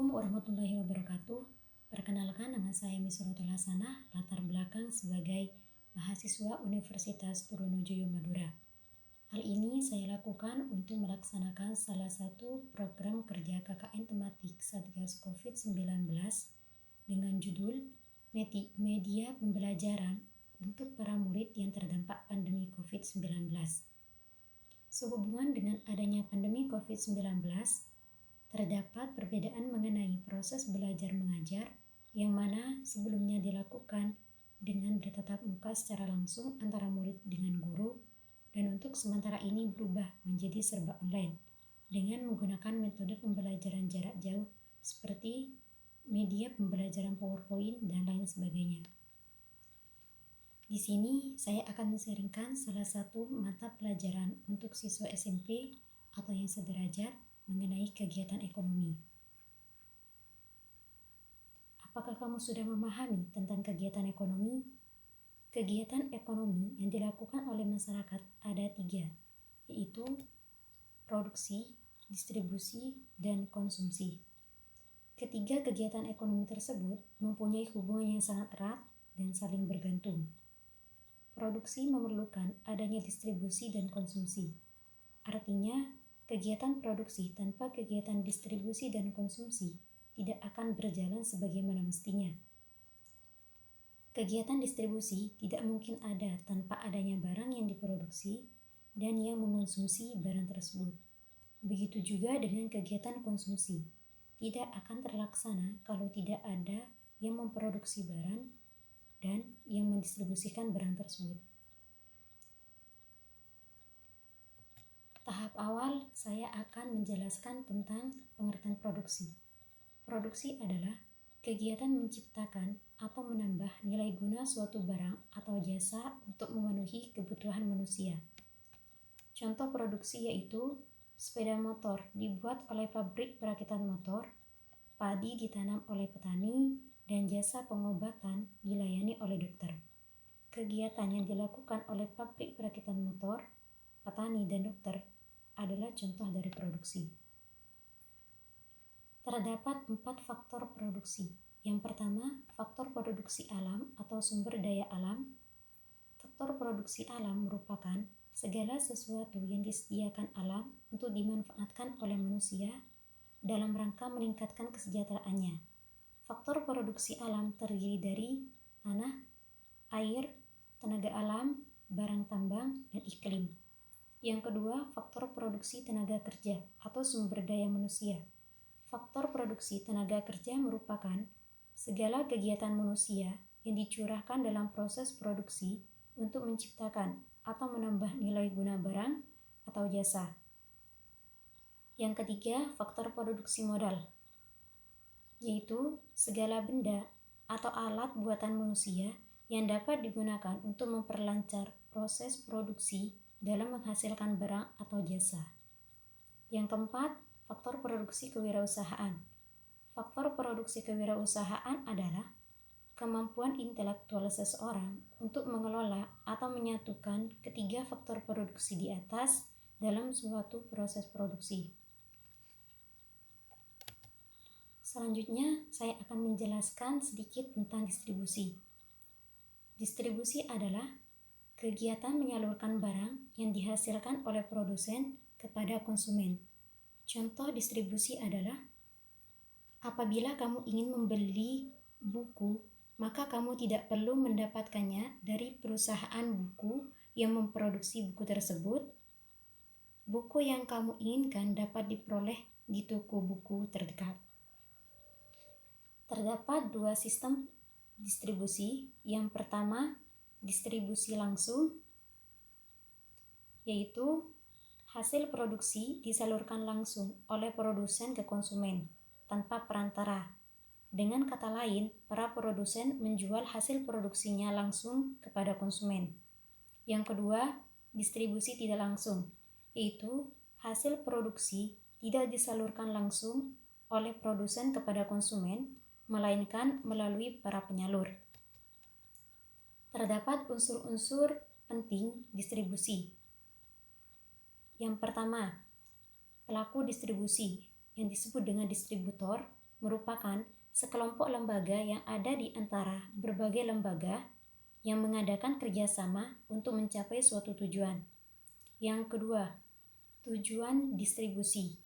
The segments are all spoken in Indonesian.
Assalamualaikum warahmatullahi wabarakatuh. Perkenalkan, nama saya Misrotul Hasanah, latar belakang sebagai mahasiswa Universitas Trunojoyo Madura. Hal ini saya lakukan untuk melaksanakan salah satu program kerja KKN tematik Satgas COVID-19 dengan judul Media Pembelajaran untuk para murid yang terdampak pandemi COVID-19. Sehubungan dengan adanya pandemi COVID-19, terdapat perbedaan mengenai proses belajar mengajar yang mana sebelumnya dilakukan dengan bertatap muka secara langsung antara murid dengan guru, dan untuk sementara ini berubah menjadi serba online dengan menggunakan metode pembelajaran jarak jauh seperti media pembelajaran PowerPoint dan lain sebagainya. Di sini saya akan men-sharingkan salah satu mata pelajaran untuk siswa SMP atau yang sederajat mengenai kegiatan ekonomi. Apakah kamu sudah memahami tentang kegiatan ekonomi? Kegiatan ekonomi yang dilakukan oleh masyarakat ada 3, yaitu produksi, distribusi, dan konsumsi. Ketiga kegiatan ekonomi tersebut mempunyai hubungan yang sangat erat dan saling bergantung. Produksi memerlukan adanya distribusi dan konsumsi. Artinya, kegiatan produksi tanpa kegiatan distribusi dan konsumsi tidak akan berjalan sebagaimana mestinya. Kegiatan distribusi tidak mungkin ada tanpa adanya barang yang diproduksi dan yang mengonsumsi barang tersebut. Begitu juga dengan kegiatan konsumsi, tidak akan terlaksana kalau tidak ada yang memproduksi barang dan yang mendistribusikan barang tersebut. Tahap awal saya akan menjelaskan tentang pengertian produksi. Produksi adalah kegiatan menciptakan atau menambah nilai guna suatu barang atau jasa untuk memenuhi kebutuhan manusia. Contoh produksi yaitu sepeda motor dibuat oleh pabrik perakitan motor, padi ditanam oleh petani, dan jasa pengobatan dilayani oleh dokter. Kegiatan yang dilakukan oleh pabrik perakitan motor, petani, dan dokter adalah contoh dari produksi. Terdapat 4 faktor produksi. Yang pertama, faktor produksi alam atau sumber daya alam. Faktor produksi alam merupakan segala sesuatu yang disediakan alam untuk dimanfaatkan oleh manusia dalam rangka meningkatkan kesejahteraannya. Faktor produksi alam terdiri dari tanah, air, tenaga alam, barang tambang, dan iklim. Yang kedua, faktor produksi tenaga kerja atau sumber daya manusia. Faktor produksi tenaga kerja merupakan segala kegiatan manusia yang dicurahkan dalam proses produksi untuk menciptakan atau menambah nilai guna barang atau jasa. Yang ketiga, faktor produksi modal, yaitu segala benda atau alat buatan manusia yang dapat digunakan untuk memperlancar proses produksi dalam menghasilkan barang atau jasa. Yang keempat, faktor produksi kewirausahaan. Faktor produksi kewirausahaan adalah kemampuan intelektual seseorang untuk mengelola atau menyatukan ketiga faktor produksi di atas dalam suatu proses produksi. Selanjutnya, saya akan menjelaskan sedikit tentang distribusi. Distribusi adalah kegiatan menyalurkan barang yang dihasilkan oleh produsen kepada konsumen. Contoh distribusi adalah apabila kamu ingin membeli buku, maka kamu tidak perlu mendapatkannya dari perusahaan buku yang memproduksi buku tersebut. Buku yang kamu inginkan dapat diperoleh di toko buku terdekat. Terdapat 2 sistem distribusi. Yang pertama, distribusi langsung, yaitu hasil produksi disalurkan langsung oleh produsen ke konsumen tanpa perantara. Dengan kata lain, para produsen menjual hasil produksinya langsung kepada konsumen. Yang kedua, distribusi tidak langsung, yaitu hasil produksi tidak disalurkan langsung oleh produsen kepada konsumen, melainkan melalui para penyalur. Terdapat unsur-unsur penting distribusi. Yang pertama, pelaku distribusi yang disebut dengan distributor merupakan sekelompok lembaga yang ada di antara berbagai lembaga yang mengadakan kerjasama untuk mencapai suatu tujuan. Yang kedua, tujuan distribusi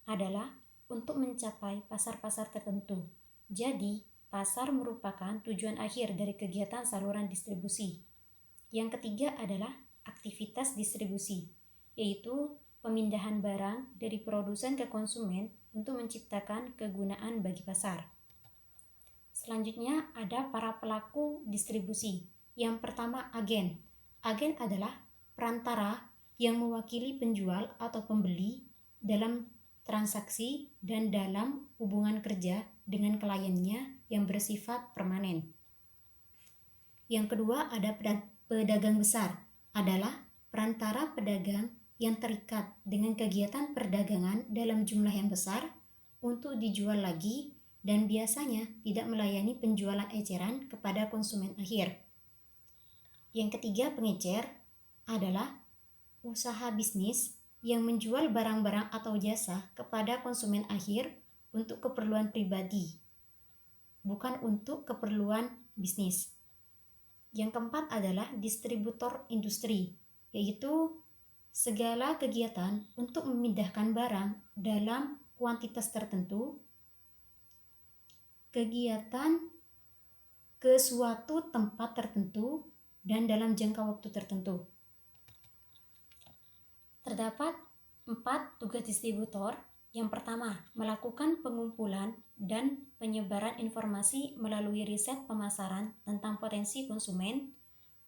adalah untuk mencapai pasar-pasar tertentu. Jadi, pasar merupakan tujuan akhir dari kegiatan saluran distribusi. Yang ketiga adalah aktivitas distribusi, yaitu pemindahan barang dari produsen ke konsumen untuk menciptakan kegunaan bagi pasar. Selanjutnya ada para pelaku distribusi. Yang pertama, agen. Agen adalah perantara yang mewakili penjual atau pembeli dalam transaksi dan dalam hubungan kerja dengan kliennya yang bersifat permanen. Yang kedua ada pedagang besar, adalah perantara pedagang yang terikat dengan kegiatan perdagangan dalam jumlah yang besar untuk dijual lagi dan biasanya tidak melayani penjualan eceran kepada konsumen akhir. Yang ketiga, pengecer adalah usaha bisnis yang menjual barang-barang atau jasa kepada konsumen akhir untuk keperluan pribadi, bukan untuk keperluan bisnis. Yang keempat adalah distributor industri, yaitu segala kegiatan untuk memindahkan barang dalam kuantitas tertentu, kegiatan ke suatu tempat tertentu dan dalam jangka waktu tertentu. Terdapat 4 tugas distributor. Yang pertama, melakukan pengumpulan dan penyebaran informasi melalui riset pemasaran tentang potensi konsumen,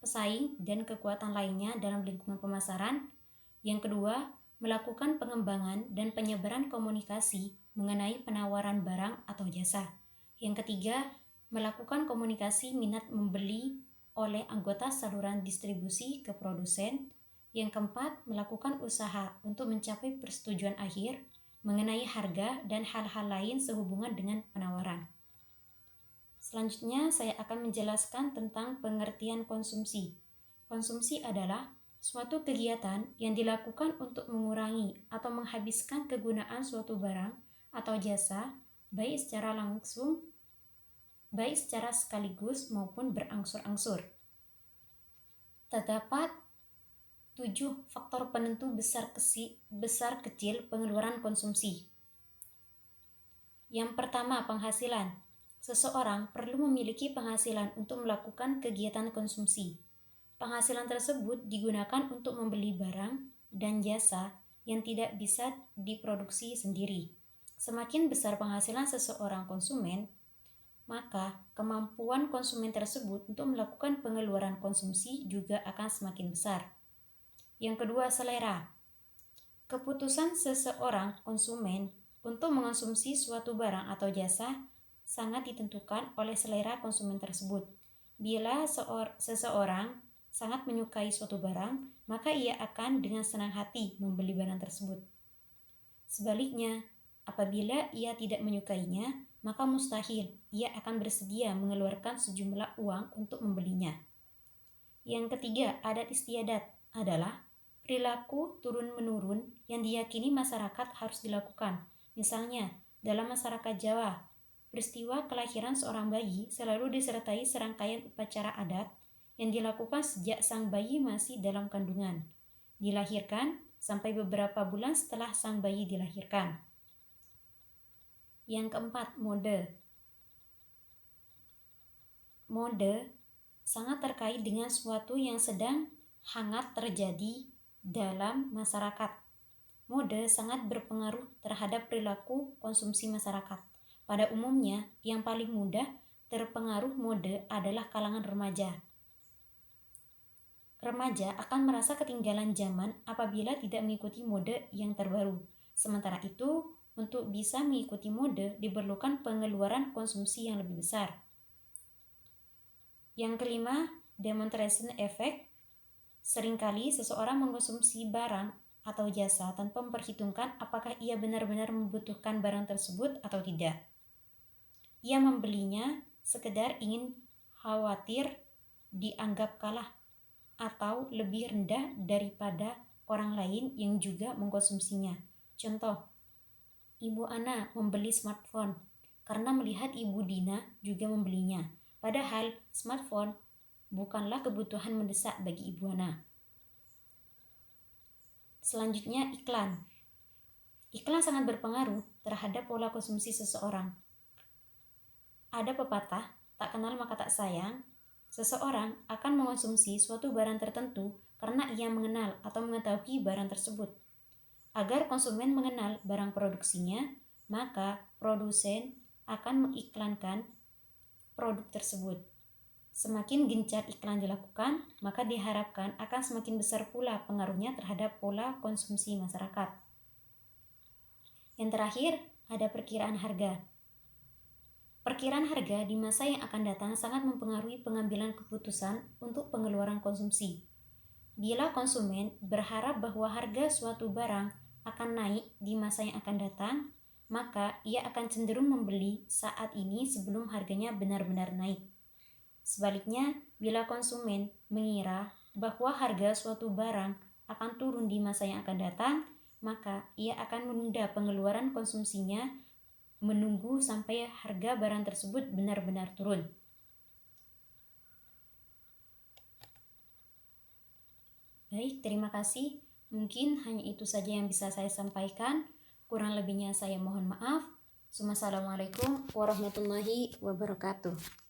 pesaing, dan kekuatan lainnya dalam lingkungan pemasaran. Yang kedua, melakukan pengembangan dan penyebaran komunikasi mengenai penawaran barang atau jasa. Yang ketiga, melakukan komunikasi minat membeli oleh anggota saluran distribusi ke produsen. Yang keempat, melakukan usaha untuk mencapai persetujuan akhir mengenai harga dan hal-hal lain sehubungan dengan penawaran. Selanjutnya, saya akan menjelaskan tentang pengertian konsumsi. Konsumsi adalah suatu kegiatan yang dilakukan untuk mengurangi atau menghabiskan kegunaan suatu barang atau jasa, baik secara langsung, baik secara sekaligus maupun berangsur-angsur. Terdapat 7 faktor penentu besar kecil pengeluaran konsumsi. Yang pertama, penghasilan. Seseorang perlu memiliki penghasilan untuk melakukan kegiatan konsumsi. Penghasilan tersebut digunakan untuk membeli barang dan jasa yang tidak bisa diproduksi sendiri. Semakin besar penghasilan seseorang konsumen, maka kemampuan konsumen tersebut untuk melakukan pengeluaran konsumsi juga akan semakin besar. Yang kedua, selera. Keputusan seseorang konsumen untuk mengonsumsi suatu barang atau jasa sangat ditentukan oleh selera konsumen tersebut. Bila seseorang sangat menyukai suatu barang, maka ia akan dengan senang hati membeli barang tersebut. Sebaliknya, apabila ia tidak menyukainya, maka mustahil ia akan bersedia mengeluarkan sejumlah uang untuk membelinya. Yang ketiga, adat istiadat adalah perilaku turun-menurun yang diyakini masyarakat harus dilakukan. Misalnya, dalam masyarakat Jawa, peristiwa kelahiran seorang bayi selalu disertai serangkaian upacara adat yang dilakukan sejak sang bayi masih dalam kandungan, dilahirkan sampai beberapa bulan setelah sang bayi dilahirkan. Yang keempat, mode. Mode sangat terkait dengan sesuatu yang sedang hangat terjadi dalam masyarakat. Mode sangat berpengaruh terhadap perilaku konsumsi masyarakat. Pada umumnya, yang paling mudah terpengaruh mode adalah kalangan remaja. Remaja akan merasa ketinggalan zaman apabila tidak mengikuti mode yang terbaru. Sementara itu, untuk bisa mengikuti mode diperlukan pengeluaran konsumsi yang lebih besar. Yang kelima, demonstration effect. Seringkali seseorang mengkonsumsi barang atau jasa tanpa memperhitungkan apakah ia benar-benar membutuhkan barang tersebut atau tidak. Ia membelinya sekedar ingin khawatir dianggap kalah atau lebih rendah daripada orang lain yang juga mengkonsumsinya. Contoh, Ibu Ana membeli smartphone karena melihat Ibu Dina juga membelinya. Padahal smartphone bukanlah kebutuhan mendesak bagi Ibu Ana. Selanjutnya, iklan. Iklan sangat berpengaruh terhadap pola konsumsi seseorang. Ada pepatah, tak kenal maka tak sayang. Seseorang akan mengonsumsi suatu barang tertentu karena ia mengenal atau mengetahui barang tersebut. Agar konsumen mengenal barang produksinya, maka produsen akan mengiklankan produk tersebut. Semakin gencar iklan dilakukan, maka diharapkan akan semakin besar pula pengaruhnya terhadap pola konsumsi masyarakat. Yang terakhir, ada perkiraan harga. Perkiraan harga di masa yang akan datang sangat mempengaruhi pengambilan keputusan untuk pengeluaran konsumsi. Bila konsumen berharap bahwa harga suatu barang akan naik di masa yang akan datang, maka ia akan cenderung membeli saat ini sebelum harganya benar-benar naik. Sebaliknya, bila konsumen mengira bahwa harga suatu barang akan turun di masa yang akan datang, maka ia akan menunda pengeluaran konsumsinya menunggu sampai harga barang tersebut benar-benar turun. Baik, terima kasih. Mungkin hanya itu saja yang bisa saya sampaikan. Kurang lebihnya saya mohon maaf. Wassalamualaikum warahmatullahi wabarakatuh.